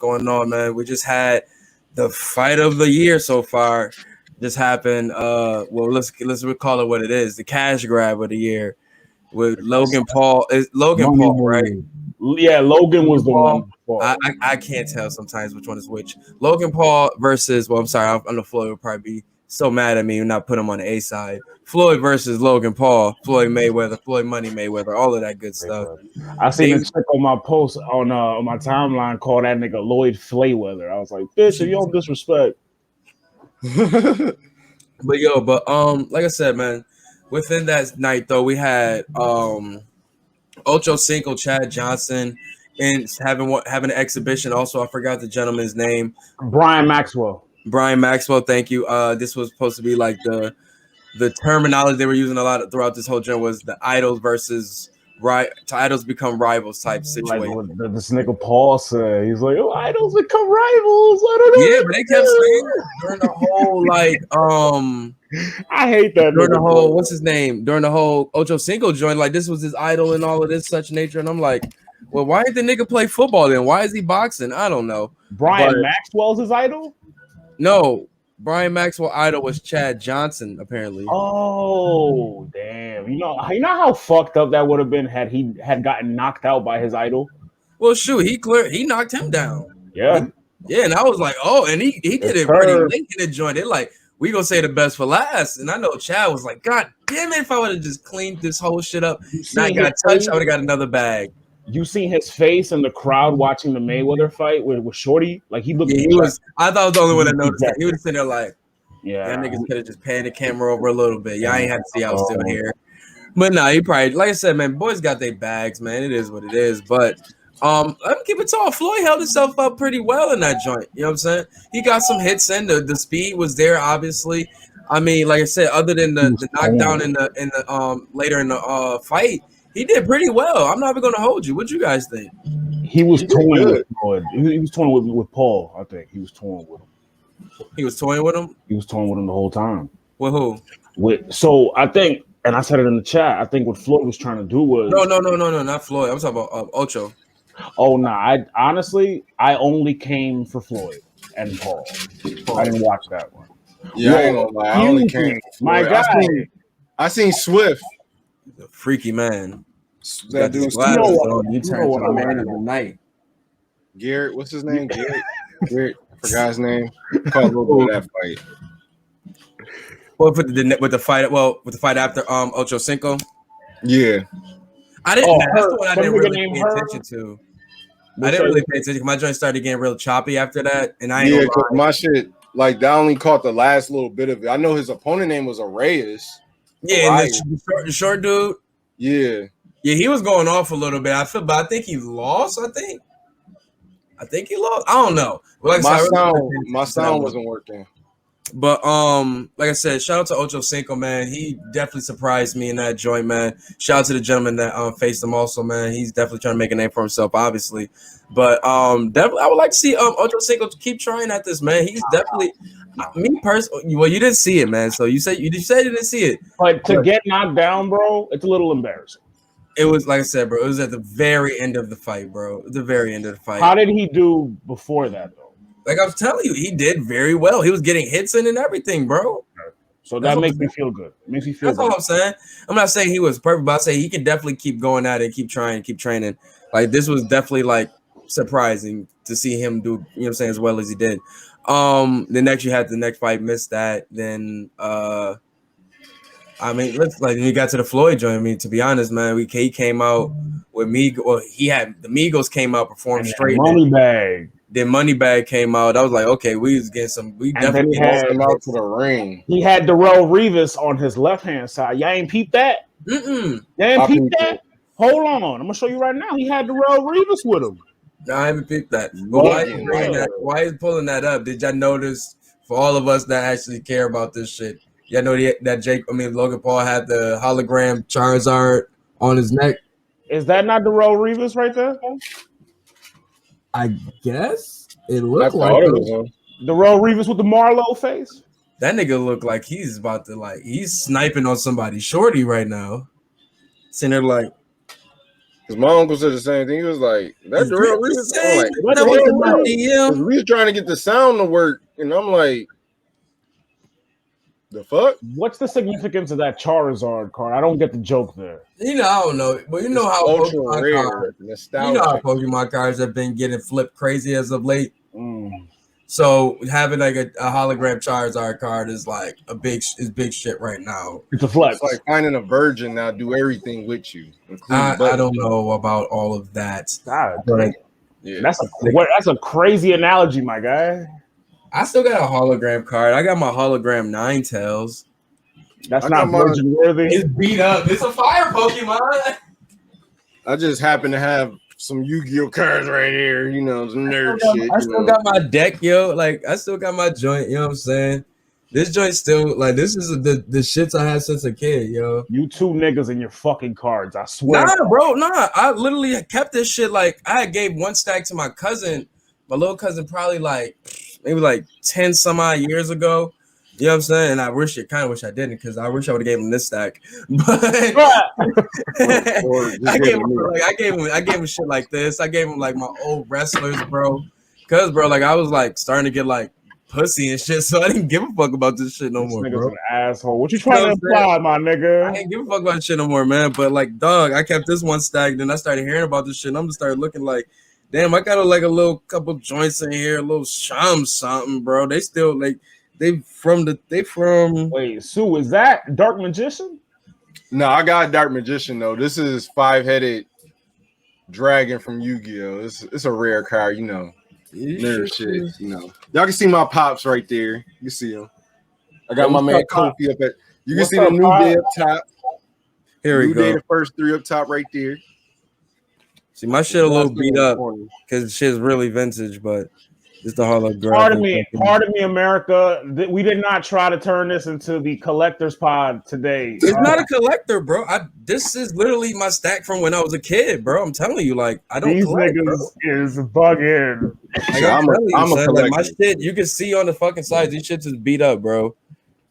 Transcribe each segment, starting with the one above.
going on, man? We just had the fight of the year so far. Just happened. Let's recall it what it is. The cash grab of the year with Logan Paul. Is Logan Paul, right? Yeah, Logan was the one. I can't tell sometimes which one is which. Logan Paul versus. Well, I'm sorry. I know Floyd would probably be so mad at me and not put him on the A side. Floyd versus Logan Paul. Floyd Mayweather. Floyd Money Mayweather. All of that good stuff. I seen a chick on my post on my timeline call that nigga Lloyd Flayweather. I was like, bitch, if you don't disrespect. Like I said, man, within that night though, we had Ochocinco, Chad Johnson, and having an exhibition. Also, I forgot the gentleman's name. Brian Maxwell. Thank you. This was supposed to be like the terminology they were using a lot throughout this whole journey was the idols versus idols become rivals type situation. Like what this nigga Paul said, he's like, "Oh, idols become rivals." I don't know. Yeah, but they kept saying during the whole I hate that. During the whole what's his name? During the whole Ochocinco joint, like this was his idol and all of this such nature, and I'm like, well, why did the nigga play football then? Why is he boxing? I don't know. Brian Maxwell's his idol? No. Brian Maxwell idol was Chad Johnson, apparently. Oh, damn. You know how fucked up that would have been had he had gotten knocked out by his idol? Well, shoot, he knocked him down. Yeah. And I was like, oh, and he did it pretty late in the joint. They're like, we gonna say the best for last. And I know Chad was like, God damn it, if I would have just cleaned this whole shit up, not got touched, I would have got another bag. You seen his face in the crowd watching the Mayweather fight with Shorty? Like he looked. Yeah, I thought I was the only one that noticed that. He was sitting there like, yeah, that niggas could have just panned the camera over a little bit. Yeah, I ain't had to see I was still here. But nah, he probably, like I said, man, boys got their bags, man. It is what it is. But let me keep it tall. Floyd held himself up pretty well in that joint. You know what I'm saying? He got some hits in. The speed was there, obviously. I mean, like I said, other than the knockdown in the later in the fight. He did pretty well. I'm not even going to hold you. What you guys think? He was toying with Floyd. He was toying with Paul. I think he was toying with him. He was toying with him? He was toying with him the whole time. With who? So I think, and I said it in the chat, I think what Floyd was trying to do was... No, not Floyd. I'm talking about Ocho. Oh, no. I only came for Floyd and Paul. I didn't watch that one. Yeah, I ain't gonna lie. I only came. My guy. I seen Swift. The freaky man. That dude. You turned to a man of the night. Garrett, what's his name? Garrett. I forgot his name. Caught a little bit of that fight. Well, with the fight after Ochocinco. Yeah. I didn't. That's the one I didn't really pay attention to. I didn't really pay attention. My joint started getting real choppy after that, and I ain't because my shit like that only caught the last little bit of it. I know his opponent name was Arrayas. Yeah, and the short dude. Yeah, he was going off a little bit. I think he lost. I think he lost. I don't know. Like my sound wasn't working. But like I said, shout out to Ochocinco, man. He definitely surprised me in that joint, man. Shout out to the gentleman that faced him also, man. He's definitely trying to make a name for himself, obviously. But definitely, I would like to see Ochocinco keep trying at this, man. He's definitely. Me personally, well, you didn't see it, man. So you said you didn't see it. But to get knocked down, bro, it's a little embarrassing. It was like I said, bro. It was at the very end of the fight, bro. The very end of the fight. How did he do before that, though? Like I was telling you, he did very well. He was getting hits in and everything, bro. So that makes me feel good. Makes me feel. That's all I'm saying. I'm not saying he was perfect, but I say he can definitely keep going at it, keep trying, keep training. Like this was definitely like surprising to see him do, you know what I'm saying, as well as he did. The next you had the next fight, missed that. Then I mean, let's like he got to the Floyd joint. I mean, to be honest, man, he came out with me. Well, he had the Migos came out, performed straight. Moneybag. Then Moneybag came out. I was like, okay, we was getting some. We definitely had him out to the ring. He had Darrell Revis on his left hand side. Y'all ain't peeped that? Y'all ain't peeped that? Hold on, I'm gonna show you right now. He had Darrell Revis with him. No, I haven't peeped that. But why is pulling that up? Did y'all notice? For all of us that actually care about this shit, y'all know that Logan Paul had the hologram Charizard on his neck. Is that not Darrell Revis right there? I guess it looked like Darrell Revis with the Marlowe face. That nigga looked like he's about to he's sniping on somebody shorty right now. Sitting there like, Because my uncle said the same thing. He was like, "That's the real reason." I'm like, "What the hell my DM?" We was trying to get the sound to work, and I'm like, "The fuck." What's the significance of that Charizard card? I don't get the joke there. I don't know, but you know how Pokemon cards, Pokemon cards have been getting flipped crazy as of late. So having like a hologram Charizard card is like big shit right now. It's a flex. It's like finding a virgin now do everything with you. I don't know about all of that. But that's a crazy analogy, my guy. I still got a hologram card. I got my hologram Ninetales. That's not virgin worthy. It's beat up. It's a fire Pokemon. I just happen to have some Yu-Gi-Oh cards right here, some nerd shit. I still got my deck, yo. Like I still got my joint, you know what I'm saying? This joint still like this is the shits I had since a kid, yo. You two niggas in your fucking cards, I swear. Nah, bro, nah. I literally kept this shit like I gave one stack to my cousin, my little cousin, probably like maybe like 10 some odd years ago. You know what I'm saying? And I kind of wish I didn't, because I wish I would have gave him this stack. But I gave him shit like this. I gave him like my old wrestlers, bro. Cause bro, like I was like starting to get like pussy and shit, so I didn't give a fuck about this shit no more, bro. An asshole. What you trying to imply, my nigga? I didn't give a fuck about this shit no more, man. But like, dog, I kept this one stack. Then I started hearing about this shit, and I'm just started looking like, damn, I got like a little couple joints in here, a little sham something, bro. They still like. They from. Wait, Sue, is that Dark Magician? No, I got Dark Magician though. This is 5-headed dragon from Yu-Gi-Oh. It's a rare card, Nerd shit, Y'all can see my pops right there. You see him. I got my man Kofi up at. You can see the New Day up top. Here we go. New Day, the first 3 up top right there. See, my shit a little beat up because shit's really vintage, but. It's the hologram. Pardon me, America. We did not try to turn this into the collector's pod today. It's not a collector, bro. This is literally my stack from when I was a kid, bro. I'm telling you, like I don't. These niggas is bugging. Like, I'm a collector. Like, my shit, you can see on the fucking sides. These shits is beat up, bro.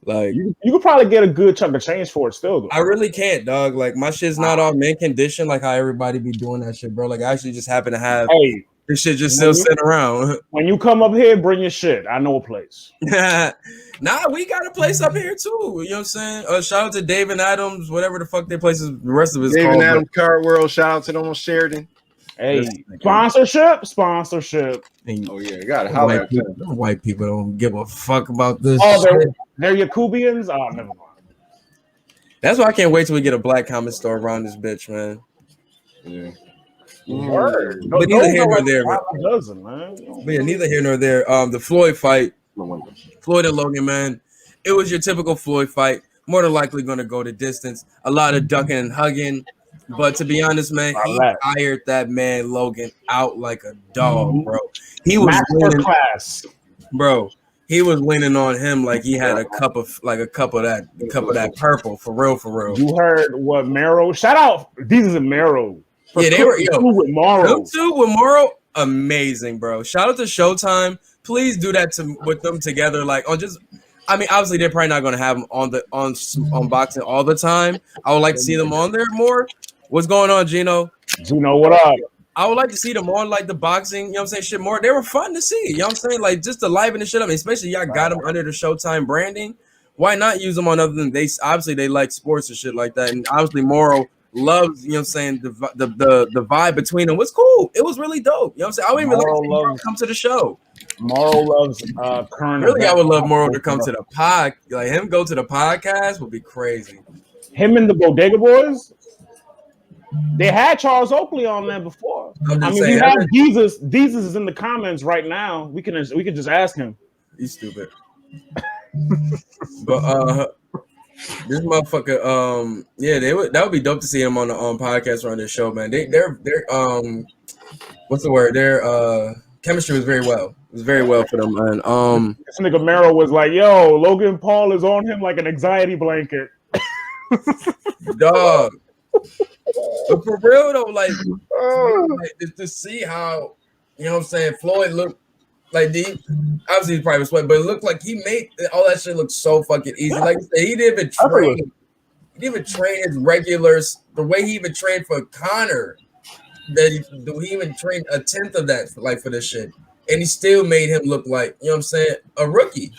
Like you could probably get a good chunk of change for it still, though. I really can't, dog. Like my shit's not all mint condition, like how everybody be doing that shit, bro. Like I actually just happen to have. Hey. This shit just still sitting around. When you come up here, bring your shit. I know a place. Nah, we got a place up here too. You know what I'm saying? Shout out to David Adams, whatever the fuck their place is. The rest of it's David Adams Card World. Shout out to them on Sheridan. Hey, sponsorship. Oh yeah, got it. White people don't give a fuck about this. Oh, they're Yakubians. Oh, never mind. That's why I can't wait till we get a black comic store around this bitch, man. Yeah. Word. But neither here nor there, man. But yeah, neither here nor there. The Floyd fight, Floyd and Logan, man. It was your typical Floyd fight. More than likely going to go the distance. A lot of ducking and hugging. But to be honest, man, he tired that man Logan out like a dog, bro. He was winning, bro. He was winning on him like he had a cup of that purple for real. You heard what Mero? Shout out, these are Mero. Yeah, they were with Mauro. Them two with Mauro, amazing, bro. Shout out to Showtime. Please do that with them together. Like obviously they're probably not going to have them on boxing all the time. I would like to see them on there more. What's going on, Gino? Gino, what up? I would like to see them on like the boxing, you know what I'm saying, shit more. They were fun to see, you know what I'm saying? Like just to liven the shit up, especially y'all got them under the Showtime branding. Why not use them on other than they like sports and shit like that. And obviously Mauro loves, you know what I'm saying, the vibe between them was cool. It was really dope. You know what I'm saying? I wouldn't even like to come to the show. Mauro loves current. Really, I would love Mauro to come to the pod. Like him go to the podcast would be crazy. Him and the Bodega Boys. They had Charles Oakley on there before. We have Jesus. Jesus is in the comments right now. We can just ask him. He's stupid. But this motherfucker, that would be dope to see him on the podcast or on this show, man. They're what's the word? Their chemistry was very well. It was very well for them, man. This nigga Mero was like, "Yo, Logan Paul is on him like an anxiety blanket." Dog. But for real though, like to see how, you know what I'm saying, Floyd looked like obviously he probably sweat, but it looked like he made all that shit look so fucking easy. Like I said, he didn't even train his regulars the way he even trained for Conor. that he even trained a tenth of that for this shit, and he still made him look like, you know what I'm saying, a rookie.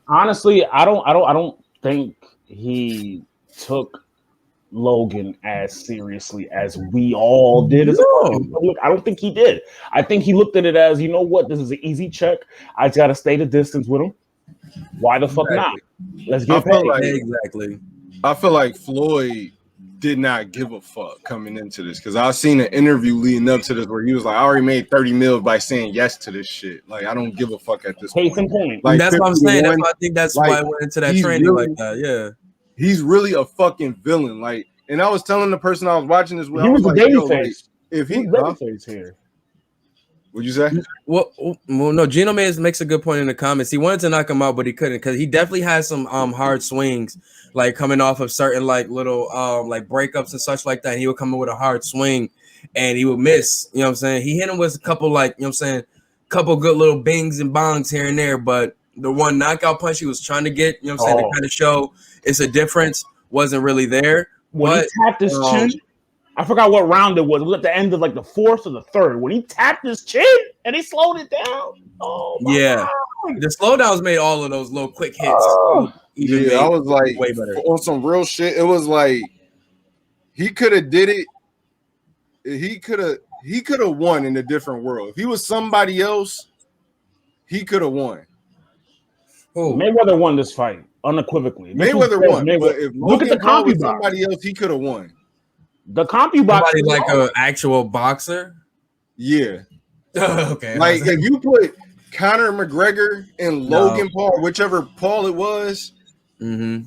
Honestly, I don't think he took Logan as seriously as we all did. Look, I don't think he did. I think he looked at it as, you know what, this is an easy check. I just got to stay the distance with him. Why the fuck not? Let's get paid. Exactly. I feel like Floyd did not give a fuck coming into this, because I seen an interview leading up to this where he was like, I already made 30 mil by saying yes to this shit. Like, I don't give a fuck at this point. Like, that's what I'm saying. That's why I think that's why I went into that training like that. Yeah. He's really a fucking villain. Like, and I was telling the person I was watching this with, he was a like, babyface. If he babyface here. What'd you say? Well, no, Gino makes a good point in the comments. He wanted to knock him out, but he couldn't, because he definitely has some hard swings, like coming off of certain like little like breakups and such like that. And he would come in with a hard swing and he would miss. You know what I'm saying? He hit him with a couple, like, you know what I'm saying, couple good little bings and bongs here and there, but the one knockout punch he was trying to get, you know what I'm saying, to kind of show it's a difference, wasn't really there. When he tapped his chin, I forgot what round it was. It was at the end of like the fourth or the third. When he tapped his chin and he slowed it down. Oh my God. The slowdowns made all of those little quick hits. I was like, way better. On some real shit. It was like he could have did it. He could have won in a different world. If he was somebody else, he could have won. Mayweather won this fight unequivocally. Mayweather won. But if look at the Paul was CompuBox. somebody else, he could have won. The CompuBox, like an actual boxer. Yeah. Okay. Like if you put Conor McGregor and Logan Paul, whichever Paul it was, he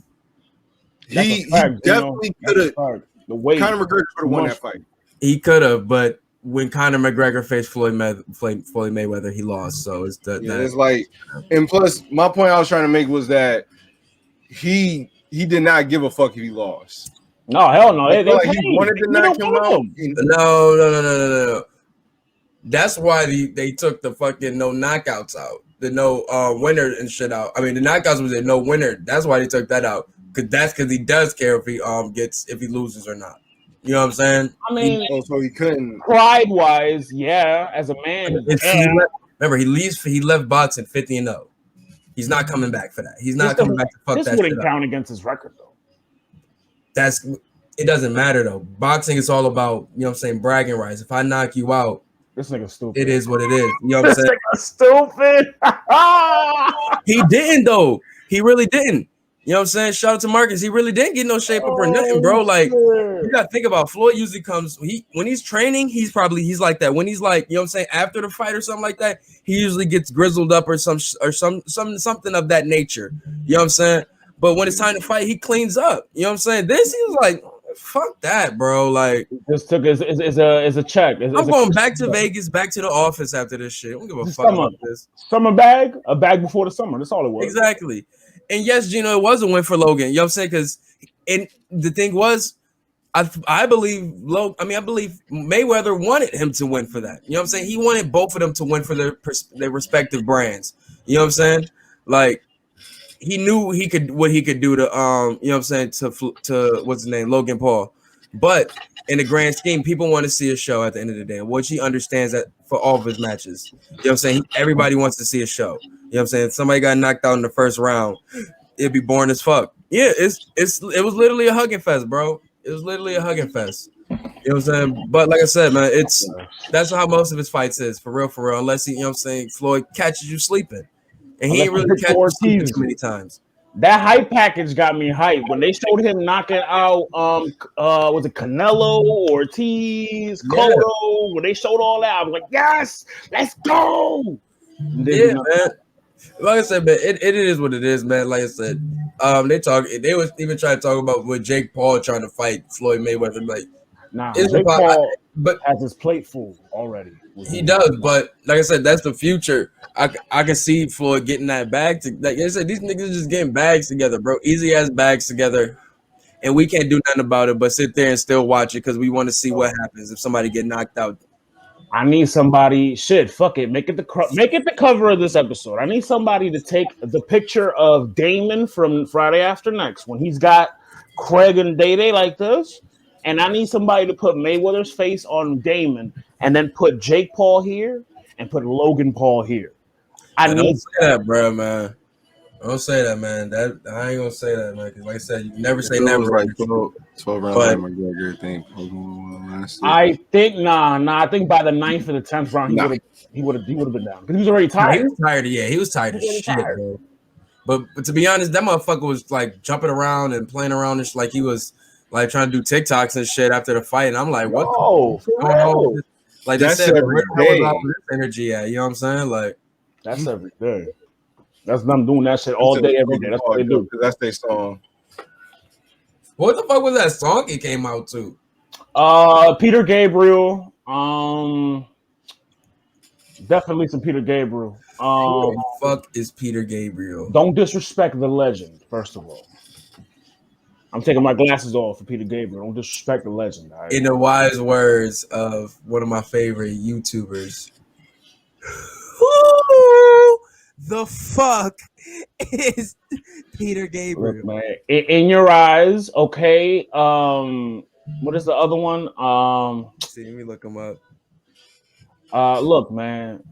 definitely could have. Conor McGregor could have won that fight. He could have, but when Conor McGregor faced Floyd Mayweather, he lost. So it's it's like, and plus, my point I was trying to make was that he did not give a fuck if he lost. No, hell no. He wanted to knock him out. No. That's why they took the fucking no knockouts out, the no winner and shit out. I mean, the knockouts was a no winner. That's why they took that out, because he does care if he loses or not. You know what I'm saying? I mean, so he couldn't. Pride wise, yeah, as a man. Remember, he left boxing 50-0. He's not coming back for that. He's not coming back to fuck that shit up. This wouldn't count against his record though. It doesn't matter though. Boxing is all about, you know what I'm saying, bragging rights. If I knock you out, this nigga's stupid. It is what it is. You know what I'm saying? Stupid. He didn't though. He really didn't. You know what I'm saying? Shout out to Marcus. He really didn't get no shape up or nothing, bro. Like, you gotta think about Floyd usually comes when he's training, he's like that. When he's like, you know what I'm saying, after the fight or something like that, he usually gets grizzled up or something of that nature. You know what I'm saying? But when it's time to fight, he cleans up. You know what I'm saying? This, he was like, fuck that, bro. Like, this took is a check. I'm going back to Vegas, back to the office after this shit. I don't give a fuck about this. Summer bag, a bag before the summer. That's all it was. Exactly. And yes, Gino, it was a win for Logan. You know what I'm saying? Because the thing was, I believe Mayweather wanted him to win for that. You know what I'm saying? He wanted both of them to win for their respective brands. You know what I'm saying? Like, he knew what he could do to you know what I'm saying, to what's his name, Logan Paul. But in the grand scheme, people want to see a show at the end of the day, which he understands that for all of his matches. You know what I'm saying? Everybody wants to see a show. You know what I'm saying? If somebody got knocked out in the first round, it'd be boring as fuck. Yeah, it was literally a hugging fest, bro. It was literally a hugging fest. You know what I'm saying? But like I said, man, that's how most of his fights is, for real. Unless he, you know what I'm saying, Floyd catches you sleeping. And he ain't really catch you sleeping too many times. That hype package got me hyped. When they showed him knocking out was it Canelo, Ortiz, Cotto, when they showed all that, I was like, yes, let's go. Yeah, man. Like I said, man, it is what it is, man. Like I said, they was even trying to talk about with Jake Paul trying to fight Floyd Mayweather. Like, nah, Jake Paul has his plate full already. He does, but like I said, that's the future. I can see Floyd getting that bag. Like I said, these niggas just getting bags together, bro. Easy ass bags together, and we can't do nothing about it but sit there and still watch it because we want to see what happens if somebody get knocked out. I need somebody. Fuck it. Make it the cover of this episode. I need somebody to take the picture of Damon from Friday After Next when he's got Craig and Day Day like this, and I need somebody to put Mayweather's face on Damon, and then put Jake Paul here and put Logan Paul here. I don't need say that, bro, man. Don't say that, man. That I ain't gonna say that, man. Because like I said, you never say never. Like 12 rounds. But McGregor thing. I think I think by the 9th or the 10th round he would have been down because he was already tired. He was tired. Yeah, he was tired of shit, bro. But to be honest, that motherfucker was like jumping around and playing around and like he was like trying to do TikToks and shit after the fight. And I'm like, what? Like that's they said, every where day. was all this energy at? You know what I'm saying? Like that's every day. That's them doing that shit all day, every day. That's what they do. That's their song. What the fuck was that song it came out to? Peter Gabriel. Definitely some Peter Gabriel. Who the fuck is Peter Gabriel? Don't disrespect the legend, first of all. I'm taking my glasses off for Peter Gabriel. Don't disrespect the legend. Right? In the wise words of one of my favorite YouTubers. Who the fuck is Peter Gabriel? Look, man, in your eyes, okay. What is the other one? See, let me look him up. Look, man.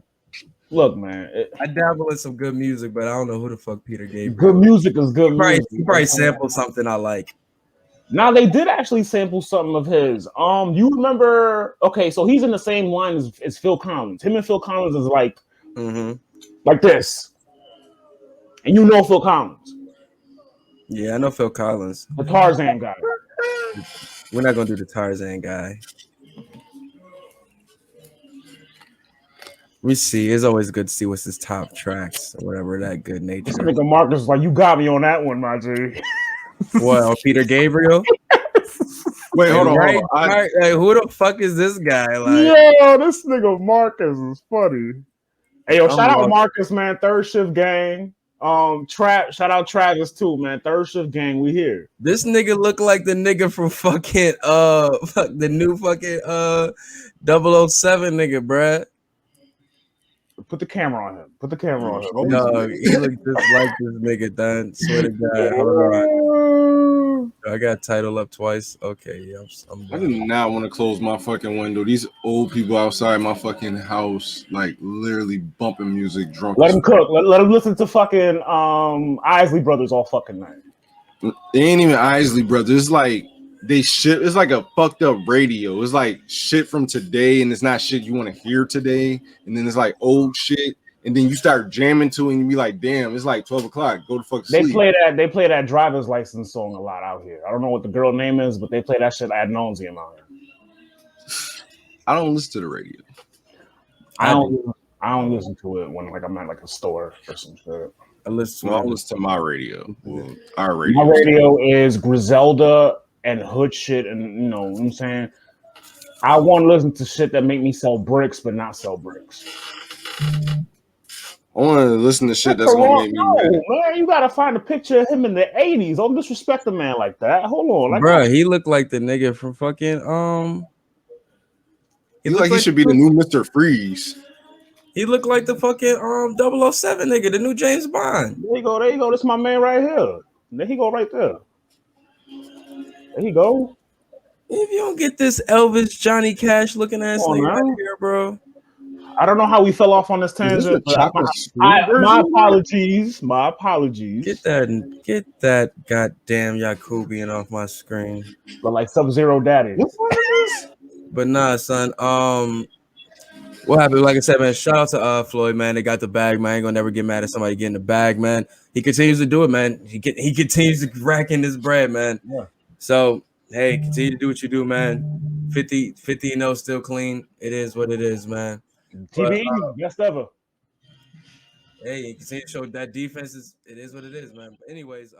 I dabble in some good music, but I don't know who the fuck Peter Gabriel. Good music is good music. You probably sampled something I like. Now they did actually sample something of his. You remember? Okay, so he's in the same line as Phil Collins. Him and Phil Collins is like this, and you know Phil Collins. Yeah, I know Phil Collins. The Tarzan guy. We're not gonna do the Tarzan guy. Let me see. It's always good to see what's his top tracks or whatever that good nature. This nigga Marcus is like, you got me on that one, my G. What, on Peter Gabriel? Wait, hold on. Right, like, who the fuck is this guy? Like, yo, this nigga Marcus is funny. Hey, yo, shout out Marcus, man. Third Shift Gang. Shout out Travis too, man. Third Shift Gang, we here. This nigga look like the nigga from fucking the new fucking 007 nigga, bruh. Put the camera on him. Put the camera on him. No, he look just like this nigga, done. Swear to God. Hold on. I got title up twice. Okay, yeah, I'm I do not want to close my fucking window. These old people outside my fucking house, like literally bumping music, drunk. Let him cook. Let him listen to fucking Isley Brothers all fucking night. It ain't even Isley Brothers. It's like they shit. It's like a fucked up radio. It's like shit from today, and it's not shit you want to hear today. And then it's like old shit, and then you start jamming to it, and you be like, "Damn, it's like 12 o'clock. Go to fuck sleep." They play that driver's license song a lot out here. I don't know what the girl name is, but they play that shit ad nauseum out here. I don't listen to the radio. I don't listen to it when like I'm at like a store or some shit. I listen to my radio. Well, our radio. My radio is Griselda and hood shit, and you know what I'm saying. I want to listen to shit that make me sell bricks, but not sell bricks. I want to listen to shit that's gonna make me mad. Man, you gotta find a picture of him in the '80s. Don't disrespect a man like that. Hold on, bro. He looked like the nigga from fucking He looked like he should be the new Mr. Freeze. He looked like the fucking 007 nigga, the new James Bond. There you go. This is my man right here. There he go, right there. There you go. If you don't get this Elvis Johnny Cash looking ass nigga right here, bro. I don't know how we fell off on this tangent. My apologies. My apologies. Get that goddamn Yakubian off my screen. But like Sub-Zero Daddy. But nah, son. What happened? Like I said, man, shout out to Floyd, man. They got the bag, man. I ain't gonna never get mad at somebody getting the bag, man. He continues to do it, man. He continues to rack in this bread, man. Yeah. So hey, continue to do what you do, man. 50-0 still clean. It is what it is, man. TBE, best ever. Hey, continue to show that defense it is what it is, man. But anyways,